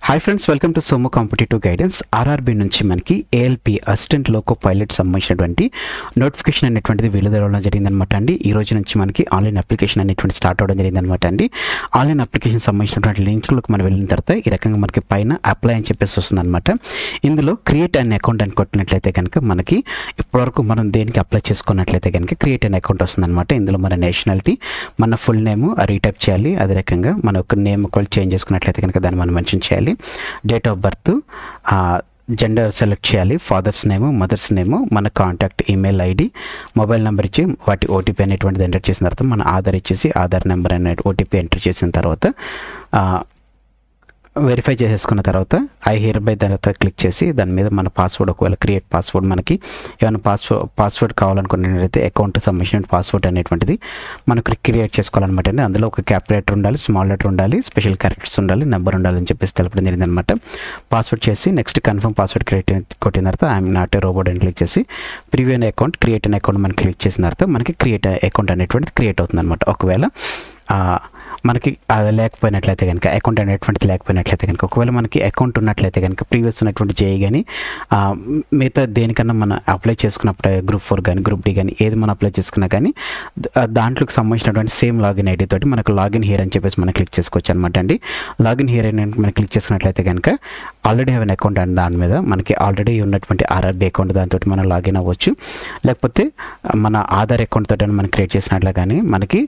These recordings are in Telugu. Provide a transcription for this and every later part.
Hi friends, welcome to Somu competitive guidance. RRB నుంచి మనకి ఏఎల్పి అసిస్టెంట్ లోకో పైలట్ సంబంధించినటువంటి నోటిఫికేషన్ అనేటువంటిది విడుదల జరిగిందనమాట అండి. ఈ రోజు నుంచి మనకి ఆన్లైన్ అప్లికేషన్ అనేటువంటి స్టార్ట్ అవ్వడం జరిగిందనమాట అండి. ఆన్లైన్ అప్లికేషన్ సంబంధించినటువంటి లింక్లోకి మనం వెళ్ళిన తర్వాత ఈ రకంగా మనకి పైన అప్లై అని చెప్పేసి వస్తుందన్నమాట. ఇందులో క్రియేట్ అన్ అకౌంట్ అని కొట్టినట్లయితే కనుక మనకి ఇప్పటివరకు మనం దేనికి అప్లై చేసుకున్నట్లయితే కనుక క్రియేట్ అన్ అకౌంట్ వస్తుందన్నమాట. ఇందులో మన నేషనాలిటీ, మన ఫుల్ నేమ్ రీటైప్ చేయాలి. అదే రకంగా మన ఒక నేమ్ ఒకళ్ళు చేంజ్ చేసుకున్నట్లయితే కనుక దాన్ని మనం మెన్షన్ చేయాలి. Date of birth, gender select చేయాలి, ఫాదర్స్ నేమ్, మదర్స్ నేమ్, మన contact email ID, mobile number ఇచ్చి వాటి ఓటీపీ అనేటువంటిది ఎంటర్ చేసిన తర్వాత మన ఆధార్ ఇచ్చేసి ఆధార్ నెంబర్ అనే ఓటీపీ ఎంటర్ చేసిన తర్వాత వెరిఫై చేసేసుకున్న తర్వాత ఐ హియర్ బై తర్వాత క్లిక్ చేసి దాని మీద మన పాస్వర్డ్, ఒకవేళ క్రియేట్ పాస్వర్డ్ మనకి ఏమైనా పాస్వర్డ్ కావాలనుకున్నట్లయితే అకౌంట్కి సంబంధించిన పాస్వర్డ్ అనేటువంటిది మనకు క్రియేట్ చేసుకోవాలన్నమాట అండి. అందులో ఒక క్యాపిటల్ లెటర్ ఉండాలి, స్మాల్ లెటర్ ఉండాలి, స్పెషల్ క్యారెక్టర్స్ ఉండాలి, నెంబర్ ఉండాలని చెప్పేసి తెలపడం జరిగిందనమాట. పాస్వర్డ్ చేసి నెక్స్ట్ కన్ఫర్మ్ పాస్వర్డ్ క్రియేట్ కొట్టిన తర్వాత ఐఎమ్ నాట్ ఏ రోబోట్ అని క్లిక్ చేసి ప్రివ్యూ అనే అకౌంట్, క్రియేట్ అనే అకౌంట్ మనం క్లిక్ చేసిన తర్వాత మనకి క్రియేట్ అకౌంట్ అనేటువంటిది క్రియేట్ అవుతుంది అనమాట. ఒకవేళ మనకి అది లేకపోయినట్లయితే కనుక అకౌంట్ అనేటువంటిది లేకపోయినట్లయితే కనుక ఒకవేళ మనకి అకౌంట్ ఉన్నట్లయితే కనుక ప్రీవియస్ ఉన్నటువంటి జేఈ కానీ మిగతా దేనికన్నా మనం అప్లై చేసుకున్నప్పుడు గ్రూప్ 4 కానీ గ్రూప్ డి కానీ ఏది మనం అప్లై చేసుకున్నా కానీ దాంట్లోకి సంబంధించినటువంటి సేమ్ లాగిన్ ఐడి తోటి మనకు లాగిన్ హియర్ అని చెప్పేసి మనం క్లిక్ చేసుకోవచ్చు అనమాట అండి. లాగిన్ హియర్ అని మనం క్లిక్ చేసుకున్నట్లయితే కనుక ఆల్రెడీ హ్యావ్ అన్ అకౌంట్ అండి, దాని మీద మనకి ఆల్రెడీ ఉన్నటువంటి ఆర్ఆర్బీ అకౌంట్ దాంతో మనం లాగిన్ అవ్వచ్చు. లేకపోతే మన ఆధార్ అకౌంట్ తోటి మనం క్రియేట్ చేసినట్లు కానీ మనకి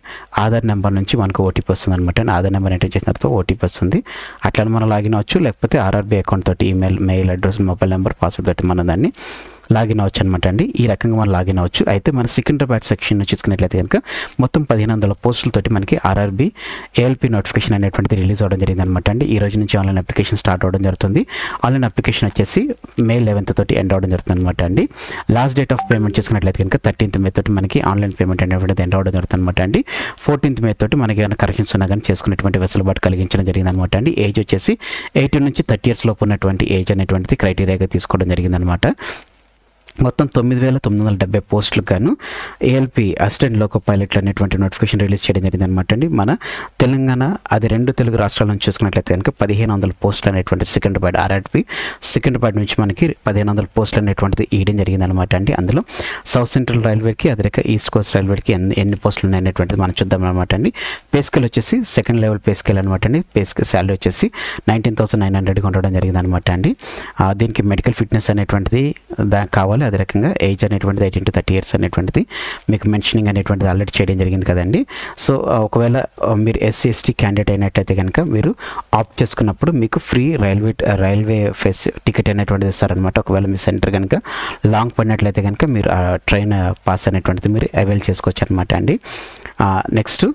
ఆధార్ నెంబర్ నుంచి మనకు ఓటీపీ వస్తుంది అనమాట. ఆధార్ నెంబర్ ఎంటర్ చేసిన తర్వాత ఓటీపీ వస్తుంది. అట్లా మనం లాగిన్ అవ్వచ్చు. లేకపోతే ఆర్ఆర్బీ అకౌంట్ తోటి mail address, mobile number, password తోటి మనం దాన్ని లాగిన్ అవ్వచ్చు అనమాట అండి. ఈ రకంగా మనం లాగిన్ అవ్వచ్చు. అయితే మన సికింద్రాబాద్ సెక్షన్ చూసుకున్నట్లయితే కనుక మొత్తం 1500 పోస్టులతోటి మనకి ఆర్ఆర్బీ ఏఎల్పి నోటిఫికేషన్ అనేటువంటిది రిలీజ్ అవ్వడం జరిగింది అనమాట అండి. ఈ రోజు నుంచి ఆన్లైన్ అప్లికేషన్ స్టార్ట్ అవ్వడం జరుగుతుంది. ఆన్లైన్ అప్లికేషన్ వచ్చేసి May 11th తోటి ఎండ్ అవ్వడం జరుగుతుంది అనమాట అండి. లాస్ట్ డేట్ ఆఫ్ పేమెంట్ చూసుకున్నట్లయితే కనుక 13th May తోటి మనకి ఆన్లైన్ పేమెంట్ అనేటువంటిది ఎండ్ అవ్వడం జరుగుతుంది అనమాట అండి. 14th May తోటి మనకి ఏమైనా కరెక్షన్స్ ఉన్నా కానీ చేసుకునేటువంటి వెసులుబాటు కలిగించడం జరిగింది అనమాట అండి. ఏజ్ వచ్చేసి 18 నుంచి 30 years లోపు ఉన్నటువంటి ఏజ్ అనేటువంటిది క్రైటీరియాగా తీసుకోవడం జరిగిందనమాట. మొత్తం 9970 పోస్టులకు గాను ఏఎల్పి అసిస్టెంట్ లోకో పైలట్లు అనేటువంటి నోటిఫికేషన్ రిలీజ్ చేయడం జరిగింది అనమాట అండి. మన తెలంగాణ, అది 2 తెలుగు రాష్ట్రాల నుంచి చూసుకున్నట్లయితే కనుక 1500 పోస్టులు అనేటువంటి సికింద్రాబాద్ ఆర్ఆర్బీ సికింద్రాబాద్ నుంచి మనకి 1500 పోస్టులు అనేటువంటిది ఇవ్వడం జరిగింది అనమాట అండి. అందులో సౌత్ సెంట్రల్ రైల్వేకి, అదే రకంగా ఈస్ట్ కోస్ట్ రైల్వేకి ఎన్ని పోస్టులు ఉన్నాయనేటువంటిది మనం చూద్దాం అనమాట అండి. పే స్కేల్ వచ్చేసి సెకండ్ లెవెల్ పే స్కేల్ అనమాట అండి. పే స్కేల్ శాలరీ వచ్చేసి 19,900 ఉండడం జరిగింది అనమాట అండి. దీనికి మెడికల్ ఫిట్నెస్ అనేటువంటిది దానికి కావాలి. అదే రకంగా ఏజ్ అనేటువంటిది 18 to 30 years అనేటువంటిది మీకు మెన్షనింగ్ అనేటువంటిది ఆల్రెడీ చేయడం జరిగింది కదండి. సో ఒకవేళ మీరు SC/ST క్యాండిడేట్ అయినట్లయితే కనుక మీరు ఆప్ట్ చేసుకున్నప్పుడు మీకు ఫ్రీ రైల్వే ఫెస్ టికెట్ అనేటువంటిది ఇస్తారనమాట. ఒకవేళ మీ సెంటర్ కనుక లాంగ్ పడినట్లయితే కనుక మీరు ట్రైన్ పాస్ అనేటువంటిది మీరు అవైల్ చేసుకోవచ్చు అనమాట అండి. నెక్స్ట్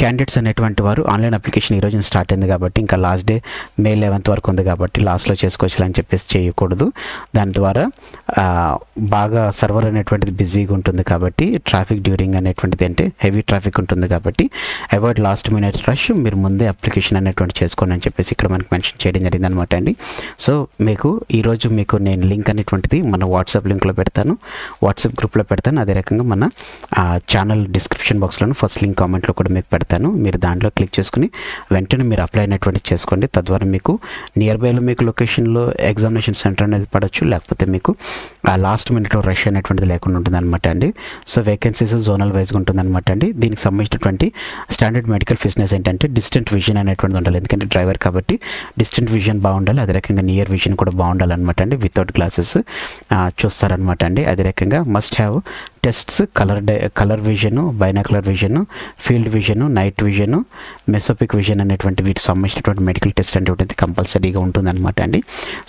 క్యాండిడేట్స్ అనేటువంటి వారు ఆన్లైన్ అప్లికేషన్ ఈ రోజు స్టార్ట్ అయింది కాబట్టి ఇంకా లాస్ట్ డే May 11th వరకు ఉంది కాబట్టి లాస్ట్లో చేసుకోవచ్చు అని చెప్పేసి చేయకూడదు. దాని ద్వారా బాగా సర్వర్ అనేటువంటిది బిజీగా ఉంటుంది కాబట్టి ట్రాఫిక్ డ్యూరింగ్ అనేటువంటిది అంటే హెవీ ట్రాఫిక్ ఉంటుంది కాబట్టి అవాయిడ్ లాస్ట్ మినిట్ రష్, మీరు ముందే అప్లికేషన్ అనేటువంటి చేసుకోండి అని చెప్పేసి ఇక్కడ మనకి మెన్షన్ చేయడం జరిగింది అనమాట అండి. సో ఈరోజు మీకు నేను లింక్ అనేటువంటిది మన వాట్సాప్ లింక్లో పెడతాను, వాట్సాప్ గ్రూప్లో పెడతాను. అదే రకంగా మన ఛానల్ డిస్క్రిప్షన్ బాక్స్లోను ఫస్ట్ లింక్ కామెంట్లో కూడా మీకు పెడతాను. మీరు దాంట్లో క్లిక్ చేసుకుని వెంటనే మీరు అప్లై అనేటువంటి చేసుకోండి. తద్వారా మీకు నియర్ బైలో మీకు లొకేషన్లో ఎగ్జామినేషన్ సెంటర్ అనేది పడవచ్చు, లేకపోతే మీకు లాస్ట్ మినిట్లో రష్ అనేటువంటిది లేకుండా ఉంటుంది అనమాట అండి. సో వేకెన్సీస్ జోనల్ వైజ్గా ఉంటుంది అనమాట అండి. దీనికి సంబంధించినటువంటి స్టాండర్డ్ మెడికల్ ఫిట్నెస్ ఏంటంటే డిస్టెంట్ విజన్ అనేటువంటిది ఉండాలి. ఎందుకంటే డ్రైవర్ కాబట్టి డిస్టెంట్ విజన్ బాగుండాలి. అదే రకంగా నియర్ విజన్ కూడా బాగుండాలి అనమాట అండి. వితౌట్ గ్లాసెస్ చూస్తారనమాట అండి. అదే రకంగా must have tests colour vision, binocular vision, field vision, night vision, mesopic vision అనేటువంటి వీటికి సంబంధించినటువంటి మెడికల్ టెస్ట్ అనేటువంటిది కంపల్సరీగా ఉంటుందన్నమాట అండి.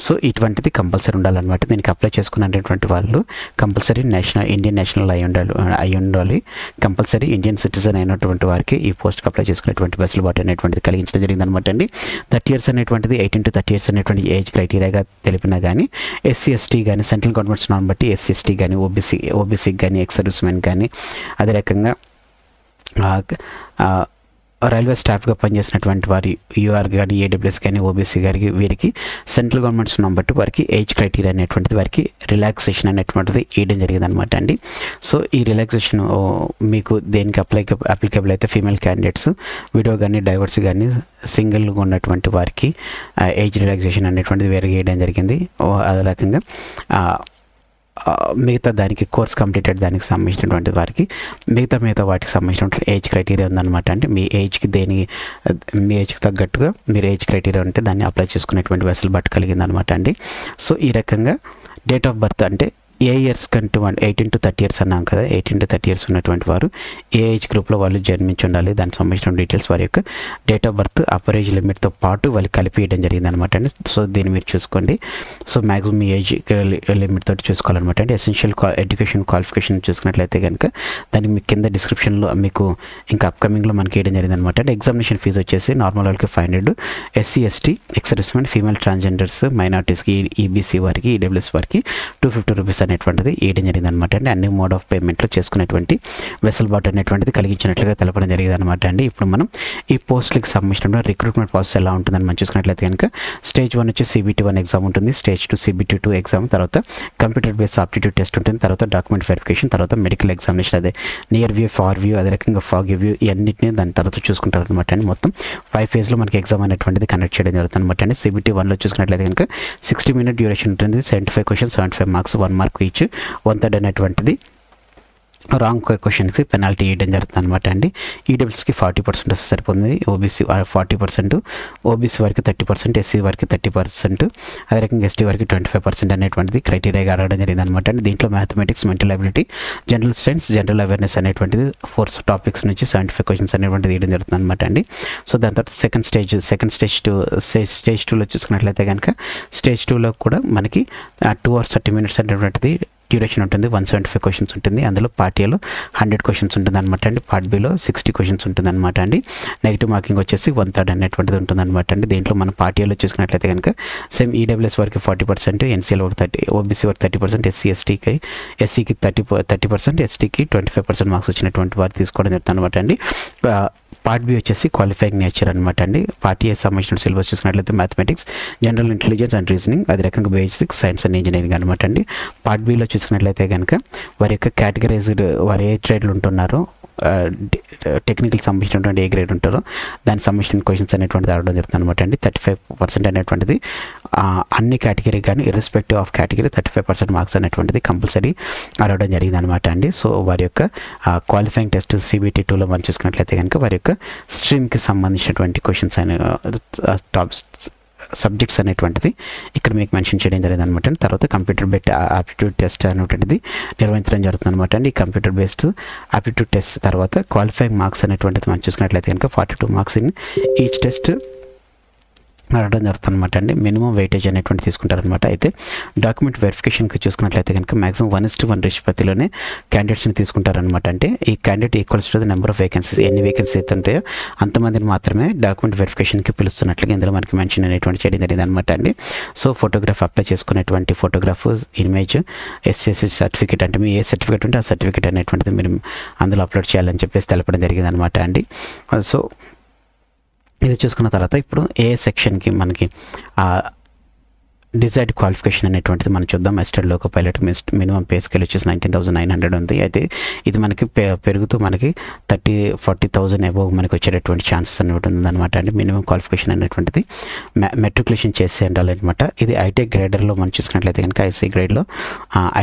సో ఇటువంటిది కంపల్సరీ ఉండాలన్నమాట. దీనికి అప్లై చేసుకున్నటువంటి వాళ్ళు కంపల్సరీ ఇండియన్ నేషనల్ అయి ఉండాలి. కంపల్సరీ ఇండియన్ సిటిజన్ అయినటువంటి వారికి ఈ పోస్ట్కి అప్లై చేసుకునేటువంటి వెసులుబాటు అనేటువంటిది కలిగించడం జరిగింది అనమాట అండి. 30 years అనేటువంటిది 18 to 30 years అనేటువంటి ఏజ్ క్రైటీరియాగా తెలిపినా కానీ SC/ST కానీ సెంట్రల్ గవర్నమెంట్స్ నాన్ బట్టి SC/ST కానీ ఓబీసీకి కానీ ఎక్స్ సర్వీస్ మెన్ కానీ అదే రకంగా రైల్వే స్టాఫ్గా పనిచేసినటువంటి వారి యూఆర్ కానీ ఏడబ్ల్యూఎస్ కానీ ఓబీసీ గారికి వీరికి సెంట్రల్ గవర్నమెంట్స్ ఉన్నాం బట్టి వారికి ఏజ్ క్రైటీరియా అనేటువంటిది వారికి రిలాక్సేషన్ అనేటువంటిది ఇవ్వడం జరిగింది అనమాట అండి. సో ఈ రిలాక్సేషన్ మీకు దేనికి అప్లికేబుల్ అయితే ఫీమేల్ క్యాండిడేట్స్, విడో కానీ డైవర్స్ కానీ సింగిల్గా ఉన్నటువంటి వారికి ఏజ్ రిలాక్సేషన్ అనేటువంటిది వేరుగా వేయడం జరిగింది. అదే రకంగా మిగతా దానికి కోర్స్ కంప్లీటెడ్ దానికి సంబంధించినటువంటి వారికి మిగతా వాటికి సంబంధించినటువంటి ఏజ్ క్రైటీరియా ఉందన్నమాట. అంటే మీ ఏజ్కి మీ ఏజ్కి తగ్గట్టుగా మీరు ఏజ్ క్రైటీరియా ఉంటే దాన్ని అప్లై చేసుకునేటువంటి వెసులుబాటు కలిగిందనమాట అండి. సో ఈ రకంగా డేట్ ఆఫ్ బర్త్ అంటే ఏ ఇయర్స్ కంటూ 18 to 30 years అన్నాం కదా, 18 to 30 years ఉన్నటువంటి వారు ఏ ఏజ్ గ్రూప్లో వాళ్ళు జన్మించి ఉండాలి, దానికి సంబంధించిన డీటెయిల్స్ వారి యొక్క date of birth upper age లిమిట్తో పాటు వాళ్ళు కలిపి ఇవ్వడం జరిగింది అనమాట అండి. సో దీన్ని మీరు చూసుకోండి. సో మ్యాక్సిమం మీ ఏజ్ లిమిట్ తోటి చూసుకోవాలన్నమాట అండి. ఎసెన్షియల్ ఎడ్యుకేషన్ క్వాలిఫికేషన్ చూసుకున్నట్లయితే కనుక దానికి మీకు కింద డిస్క్రిప్షన్లో మీకు ఇంకా అప్కమింగ్లో మనకి వేయడం జరిగింది అనమాట అండి. ఎగ్జామినేషన్ ఫీజు వచ్చేసి నార్మల్ వాళ్ళకి 500, SC ST ex-servicemen female transgenders మైనార్టీస్కి ఈబీసీ వారికి ఈడబ్ల్యూఎస్ వారికి 250 రూపీస్ అనేటువంటిది వేయడం జరిగింది అనమాట అండి. అన్ని మోడ్ ఆఫ్ పేమెంట్లో చేసుకునేటువంటి వెసులుబాటు అనేటువంటిది కలిగించినట్లుగా తెలపడం జరిగింది అనమాట అండి. ఇప్పుడు మనం ఈ పోస్టులకు సంబంధించిన రిక్రూట్మెంట్ ప్రాసెస్ ఎలా ఉంటుందని మనం చూసుకున్నట్లయితే కనుక స్టేజ్ 1 వచ్చి CBT1 ఎగ్జామ్ ఉంటుంది, స్టేజ్ 2 CBT2 ఎగ్జామ్, తర్వాత కంప్యూటర్ బేస్డ్ ఆప్టిట్యూడ్ టెస్ట్ ఉంటుంది, తర్వాత డాక్యుమెంట్ వెరిఫికేషన్, తర్వాత మెడికల్ ఎగ్జామినేషన్, అదే నియర్ వ్యూ, ఫార్ వ్యూ, అదే రకంగా ఫాగ్ వ్యూ, ఇవన్నింటినీ దాని తర్వాత చూసుకుంటారు అనమాట అండి. మొత్తం 5 phases మనకి ఎగ్జామ్ అనేటువంటిది కండక్ట్ చేయడం జరుగుతుంది అనమాట అండి. CBT1లో చూసుకున్నట్లయితే కనుక 60 minute డ్యూరేషన్ ఉంటుంది, 75 questions, 75 marks, 1 mark ఈచ్, 1/3 అనేటువంటిది రాంగ్ క్వశ్చన్కి పెనాల్టీ వేయడం జరుగుతుంది అనమాట అండి. ఈడబ్ల్యూఎస్కి 40% వస్తే సరిపోతుంది, ఓబీసీ 40%, ఓబీసీ వారికి 30%, SC వారికి 30%, అదే రకంగా ST వారికి 25% అనేటువంటిది క్రైటీరియాగా అడగడం జరిగింది అనమాట అండి. దీంట్లో mathematics, mental ability, general science, general awareness అనేటువంటిది 4 టాపిక్స్ నుంచి 75 questions అనేటువంటిది వేయడం జరుగుతుంది అనమాట అండి. సో దాని తర్వాత స్టేజ్ 2లో చూసుకున్నట్లయితే కనుక స్టేజ్ 2లో కూడా మనకి 2 hours 30 minutes అనేటువంటిది డ్యూరేషన్ ఉంటుంది, 175 questions ఉంటుంది. అందులో పార్ట్ ఏలో 100 questions ఉంటుంది అనమాట అండి, పార్ట్ బిలో 60 questions ఉంటుంది అనమాట అండి. నెగిటివ్ మార్కింగ్ వచ్చేసి 1/3 అనేటువంటిది ఉంటుంది అనమాట అండి. దీంట్లో మనం పార్ట్ ఏలో చూసుకున్నట్లయితే కనుక సేమ్ ఈడబ్ల్యూఎస్ వారికి 40%, ఎన్సీఎల్ వారికి 30%, ఓబీసీ వారికి 30%, ఎస్సీకి 30%, STకి 25% మార్క్స్ వచ్చినటువంటి వారు తీసుకోవడం జరుగుతుంది అనమాట అండి. పార్ట్ బి వచ్చేసి క్వాలిఫైయింగ్ నేచర్ అనమాట అండి. పార్ట్ ఏ సంబంధించిన సిలబస్ చూసుకున్నట్లయితే mathematics, general intelligence and reasoning, అదే రకంగా బేసిక్స్, సైన్స్ అండ్ ఇంజనీరింగ్ అనమాట అండి. పార్ట్ బిలో చూసుకున్నట్లయితే కనుక వారి యొక్క కేటగరైజ్డ్ వారు ఏ ట్రేడ్లు ఉంటున్నారో, టెక్నికల్ సంబంధించినటువంటి ఏ గ్రేడ్ ఉంటారో దానికి సంబంధించిన క్వశ్చన్స్ అనేటువంటిది అడగడం జరుగుతుంది అనమాట అండి. 35% అనేటువంటిది అన్ని కేటగిరీ కానీ ఇర్రెస్పెక్టివ్ ఆఫ్ కేటగిరీ 35% మార్క్స్ అనేటువంటిది కంపల్సరీ అడగడం జరిగింది అనమాట అండి. సో వారి యొక్క క్వాలిఫైయింగ్ టెస్ట్ CBT2లో మనం చూసుకున్నట్లయితే కనుక వారి యొక్క స్ట్రీమ్కి సంబంధించినటువంటి క్వశ్చన్స్ అయిన టాప్ సబ్జెక్ట్స్ అనేటువంటిది ఇక్కడ మీకు మెన్షన్ చేయడం జరిగింది అనమాట. తర్వాత కంప్యూటర్ బేస్డ్ ఆప్టిట్యూడ్ టెస్ట్ అనేటువంటిది నిర్వహించడం జరుగుతుంది అనమాట అండి. ఈ కంప్యూటర్ బేస్డ్ ఆప్టిట్యూడ్ టెస్ట్ తర్వాత క్వాలిఫైయింగ్ మార్క్స్ అనేటువంటిది మనం చూసుకున్నట్లయితే కనుక 42 marks ఇన్ ఈచ్ టెస్ట్ అడగడం జరుగుతుంది అనమాట అండి. మినిమం వెయిటేజ్ అనేటువంటి తీసుకుంటారనమాట. అయితే డాక్యుమెంట్ వెరిఫికేషన్కి చూసుకున్నట్లయితే కనుక మ్యాక్సిమం 1:1 నిష్పత్తిలోనే క్యాండిడేట్స్ని తీసుకుంటారనమాట. అంటే ఈ candidate equals to the number of vacancies, ఎన్ని వేకెన్సీస్ అయితే ఉంటాయో అంతమందిని మాత్రమే డాక్యుమెంట్ వెరిఫికేషన్కి పిలుస్తున్నట్లుగా ఇందులో మనకి మెన్షన్ అనేటువంటి చేయడం జరిగింది అనమాట అండి. సో ఫోటోగ్రాఫ్ అప్లై చేసుకునేటువంటి ఫోటోగ్రాఫ్, ఇమేజ్, SSC సర్టిఫికేట్, అంటే మీ ఏ సర్టిఫికేట్ ఉంటే ఆ సర్టిఫికేట్ అనేటువంటిది మీరు అందులో అప్లోడ్ చేయాలని చెప్పేసి తెలపడం జరిగింది అనమాట అండి. సో ఇది చూసుకున్న తర్వాత ఇప్పుడు ఏ సెక్షన్కి మనకి డిజైర్డ్ క్వాలిఫికేషన్ అనేటువంటిది మనం చూద్దాం. Assistant loco pilot minimum pay scale వచ్చేసి 19,900 ఉంది. అయితే ఇది మనకి పెరుగుతూ మనకి 30-40,000 అబోవ్ మనకి వచ్చేటటువంటి ఛాన్సెస్ అనేవి ఉందన్నమాట అండి. మినిమం క్వాలిఫికేషన్ అనేటువంటిది మెట్రికులేషన్ చేసి ఉండాలన్నమాట. ఇది ఐటీఐ గ్రేడర్లో మనం చూసుకున్నట్లయితే కనుక IC గ్రేడ్లో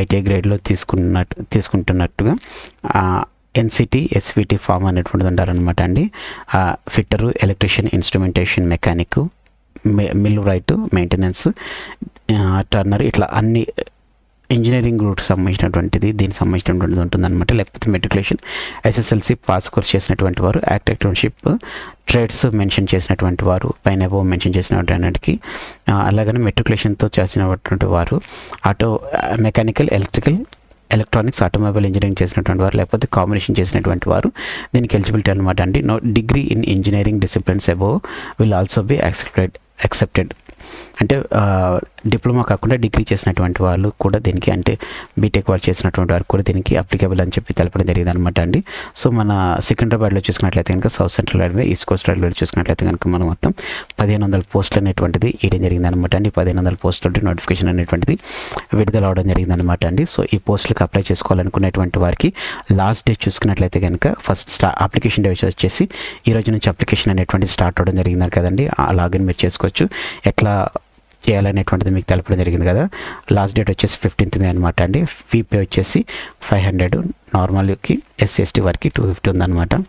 ఐటీఐ గ్రేడ్లో తీసుకుంటున్నట్టుగా NCT SVT ఫామ్ అనేటువంటిది ఉంటారనమాట అండి. Fitter, electrician, instrumentation, mechanic, millwright, maintenance, turner, ఇట్లా అన్ని ఇంజనీరింగ్ రూట్కి సంబంధించినటువంటిది దీనికి సంబంధించినటువంటిది ఉంటుందన్నమాట. లేకపోతే మెట్రికులేషన్, SSLC పాస్ కోర్స్ చేసినటువంటి వారు, యాక్ట్ అక్టౌంట్షిప్, ట్రేడ్స్ మెన్షన్ చేసినటువంటి వారు, పైన అబోవ్ మెన్షన్ చేసినటువంటి అలాగనే మెట్రికులేషన్తో చేసినటువంటి వారు, మెకానికల్, ఎలక్ట్రానిక్స్, ఆటోమొబైల్ ఇంజనీరింగ్ చేసినటువంటి వారు, లేకపోతే కాంబినేషన్ చేసినటువంటి వారు దీనికి ఎలిజిబిలిటీ అనమాట అండి. No degree in engineering disciplines above will also be accepted. అంటే డిప్లొమా కాకుండా డిగ్రీ చేసినటువంటి వాళ్ళు కూడా దీనికి, అంటే బీటెక్ వారు చేసినటువంటి వారు కూడా దీనికి అప్లికబుల్ అని చెప్పి తెలపడం జరిగింది అనమాట అండి. సో మన సికింద్రాబాద్లో చూసుకున్నట్లయితే కనుక south central railway, east Coast railway చూసుకున్నట్లయితే కనుక మనం మొత్తం 1500 పోస్టులు అనేటువంటిది ఇవ్వడం జరిగింది అనమాట అండి. 1500 పోస్టులు నోటిఫికేషన్ అనేటువంటిది విడుదల అవడం జరిగింది అనమాట అండి. సో ఈ పోస్టులకు అప్లై చేసుకోవాలనుకునేటువంటి వారికి లాస్ట్ డేట్ చూసుకున్నట్లయితే కనుక ఫస్ట్ అప్లికేషన్ డేట్ వచ్చేసి ఈ రోజు నుంచి అప్లికేషన్ అనేటువంటిది స్టార్ట్ అవడం జరిగింది కదండి. ఆ లాగిన్ మీరు చేసుకోవచ్చు. ఎట్లా చేయాలనేటువంటిది మీకు తెలపడం జరిగింది కదా. లాస్ట్ డేట్ వచ్చేసి 15th మే అనమాట అండి. ఫీ పే వచ్చేసి 500, నార్మల్కి SC/ST వారికి 250 ఉందన్నమాట.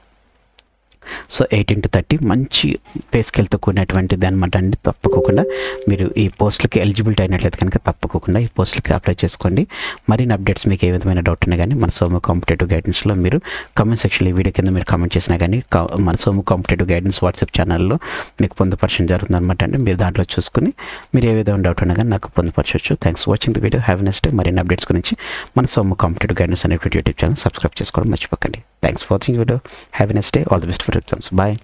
సో 18 to 30 మంచి పే స్కేల్తో కూడినటువంటిది అనమాట అండి. తప్పకుండా మీరు ఈ పోస్టులకి ఎలిజిబిలిటీ అయినట్లయితే కనుక తప్పకుండా ఈ పోస్టులకి అప్లై చేసుకోండి. మరిన్ని అప్డేట్స్ మీకు ఏ విధమైన డౌట్ ఉన్నా కానీ మన సోము కాంపిటేటివ్ గైడెన్స్లో మీరు కామెంట్ సెక్షన్లో ఈ వీడియో కింద మీరు కామెంట్ చేసినా కానీ మన సోము కాంపిటేటివ్ గైడెన్స్ వాట్సాప్ ఛానల్లో మీకు పొందుపరచడం జరుగుతుంది అనమాట అండి. మీరు దాంట్లో చూసుకుని మీరు ఏ విధమైన డౌట్ ఉన్నా కానీ నాకు పొందుపరచవచ్చు. Thanks for watching the video. Have a nice day. మరిన్ని అప్డేట్స్ గురించి మన సోము కాంపిటేటివ్ గైడెన్స్ అనే యూట్యూబ్ ఛానల్ సబ్స్క్రైబ్ చేసుకోవడం మర్చిపోకండి. Thanks for watching video. Have a nice day. All the best for exams. Bye.